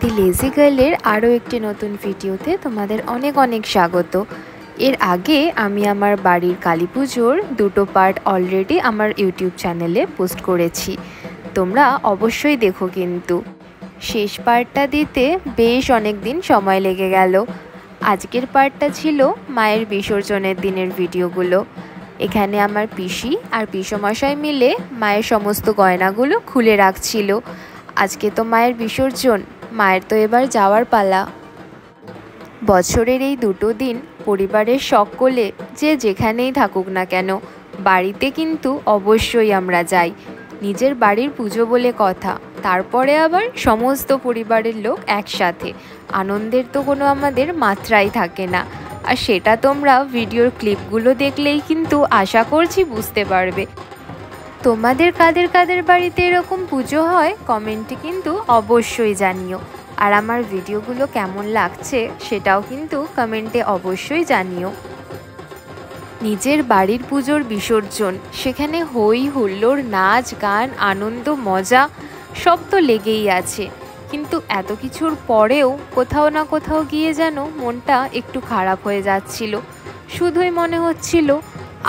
দি lazy গার্লের আরও একটি নতুন ভিডিওতে তোমাদের অনেক অনেক স্বাগত। এর আগে আমি আমার বাড়ির কালী পুজোর দুটো পার্ট অলরেডি আমার ইউটিউব চ্যানেলে পোস্ট করেছি, তোমরা অবশ্যই দেখো। কিন্তু শেষ পার্টটা দিতে বেশ অনেক দিন সময় লেগে গেল। আজকের পার্টটা ছিল মায়ের বিসর্জনের দিনের ভিডিওগুলো। এখানে আমার পিসি আর পিসমশাই মিলে মায়ের সমস্ত গয়নাগুলো খুলে রাখছিল। আজকে তো মায়ের বিসর্জন, মায়ের তো এবার যাওয়ার পালা। বছরের এই দুটো দিন পরিবারের সকলে যে যেখানেই থাকুক না কেন, বাড়িতে কিন্তু অবশ্যই আমরা যাই। নিজের বাড়ির পুজো বলে কথা, তারপরে আবার সমস্ত পরিবারের লোক একসাথে, আনন্দের তো কোনো আমাদের মাত্রাই থাকে না। আর সেটা তোমরা ভিডিওর ক্লিপগুলো দেখলেই কিন্তু আশা করছি বুঝতে পারবে। তোমাদের কাদের কাদের বাড়িতে এরকম পুজো হয় কমেন্টে কিন্তু অবশ্যই জানিও। আর আমার ভিডিওগুলো কেমন লাগছে সেটাও কিন্তু কমেন্টে অবশ্যই জানিও। নিজের বাড়ির পুজোর বিসর্জন, সেখানে হই হুল্লোড়, নাচ গান, আনন্দ মজা সব তো লেগেই আছে। কিন্তু এত কিছুর পরেও কোথাও না কোথাও গিয়ে যেন মনটা একটু খারাপ হয়ে যাচ্ছিল। শুধুই মনে হচ্ছিল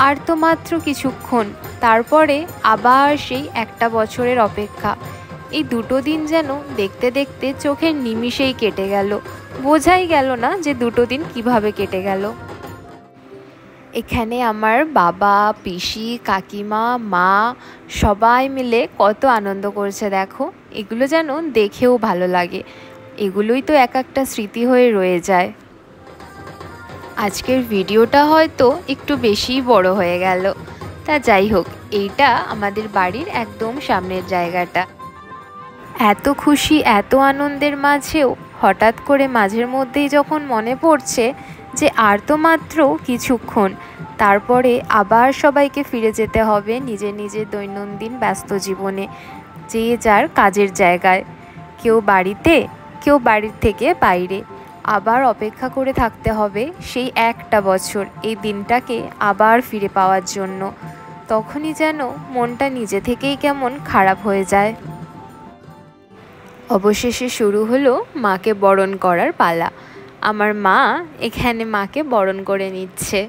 আর তো মাত্র কিছুক্ষণ, তারপরে আবার সেই একটা বছরের অপেক্ষা। এই দুটো দিন যেন দেখতে দেখতে চোখের নিমিষেই কেটে গেল, বোঝাই গেল না যে দুটো দিন কিভাবে কেটে গেল। এখানে আমার বাবা, পিসি, কাকিমা, মা সবাই মিলে কত আনন্দ করছে দেখো। এগুলো যেন দেখেও ভালো লাগে, এগুলোই তো এক একটা স্মৃতি হয়ে রয়ে যায়। আজকের ভিডিওটা হয়তো একটু বেশিই বড় হয়ে গেল, তা যাই হোক, এইটা আমাদের বাড়ির একদম সামনের জায়গাটা। এত খুশি, এত আনন্দের মাঝেও হঠাৎ করে মাঝের মধ্যেই যখন মনে পড়ছে যে আর তো মাত্র কিছুক্ষণ, তারপরে আবার সবাইকে ফিরে যেতে হবে নিজের নিজের দৈনন্দিন ব্যস্ত জীবনে, যে যার কাজের জায়গায়, কেউ বাড়িতে, কেউ বাড়ির থেকে বাইরে। আবার অপেক্ষা করে থাকতে হবে সেই একটা বছর, এই দিনটাকে আবার ফিরে পাওয়ার জন্য। তখনই যেন মনটা নিজে থেকেই কেমন খারাপ হয়ে যায়। অবশেষে শুরু হলো মাকে বরণ করার পালা। আমার মা এখানে মাকে বরণ করে নিচ্ছে।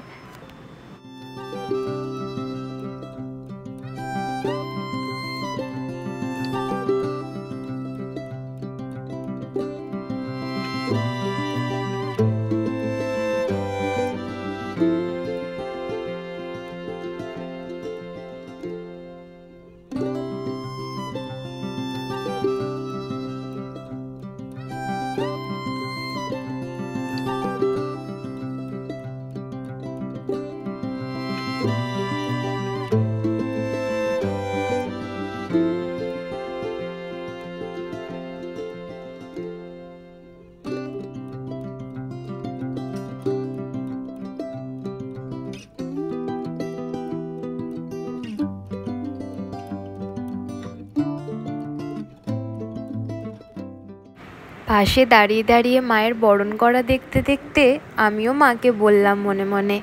পাশে দাঁড়িয়ে দাঁড়িয়ে মায়ের বরণ করা দেখতে দেখতে আমিও মাকে বললাম মনে মনে,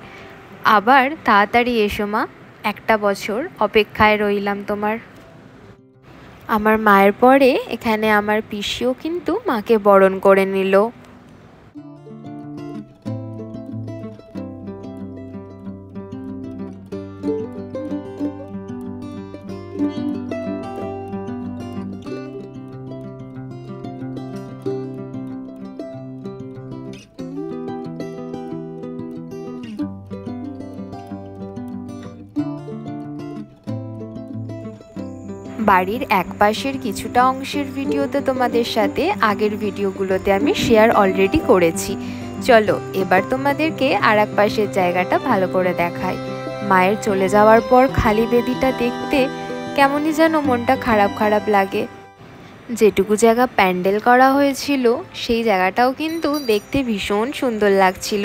আবার তাড়াতাড়ি এসো মা, একটা বছর অপেক্ষায় রইলাম তোমার। আমার মায়ের পরে এখানে আমার পিসিও কিন্তু মাকে বরণ করে নিল। বাড়ির এক পাশের কিছুটা অংশের ভিডিও তো তোমাদের সাথে আগের ভিডিওগুলোতে আমি শেয়ার অলরেডি করেছি। চলো এবার তোমাদেরকে আর এক পাশের জায়গাটা ভালো করে দেখাই। মায়ের চলে যাওয়ার পর খালি বেদিটা দেখতে কেমনই যেন মনটা খারাপ খারাপ লাগে। যেটুকু জায়গা প্যান্ডেল করা হয়েছিল সেই জায়গাটাও কিন্তু দেখতে ভীষণ সুন্দর লাগছিল।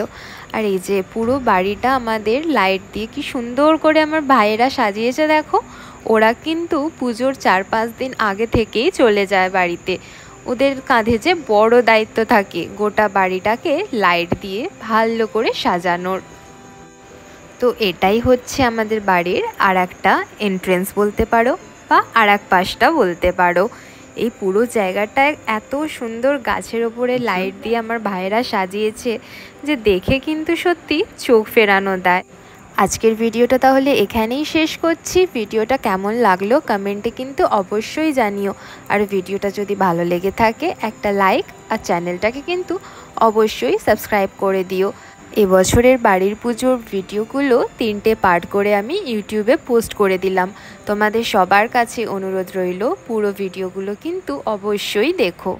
আর এই যে পুরো বাড়িটা আমাদের লাইট দিয়ে কি সুন্দর করে আমার ভাইয়েরা সাজিয়েছে দেখো। ওরা কিন্তু পুজোর 4-5 দিন আগে থেকেই চলে যায় বাড়িতে, ওদের কাঁধে যে বড় দায়িত্ব থাকে গোটা বাড়িটাকে লাইট দিয়ে ভালো করে সাজানোর। তো এটাই হচ্ছে আমাদের বাড়ির আর একটা এন্ট্রেন্স বলতে পারো, বা আর এক পাশটা বলতে পারো। এই পুরো জায়গাটায় এত সুন্দর গাছের ওপরে লাইট দিয়ে আমার ভাইয়েরা সাজিয়েছে যে দেখে কিন্তু সত্যি চোখ ফেরানো দেয়। আজকের ভিডিওটা তাহলে এখানেই শেষ করছি। ভিডিওটা কেমন লাগলো কমেন্টে কিন্তু অবশ্যই জানিও। আর ভিডিওটা যদি ভালো লেগে থাকে একটা লাইক আর চ্যানেলটাকে কিন্তু অবশ্যই সাবস্ক্রাইব করে দিও। এবছরের বাড়ির পুজোর ভিডিওগুলো 3টে পার্ট করে আমি ইউটিউবে পোস্ট করে দিলাম। তোমাদের সবার কাছে অনুরোধ রইল পুরো ভিডিওগুলো কিন্তু অবশ্যই দেখো।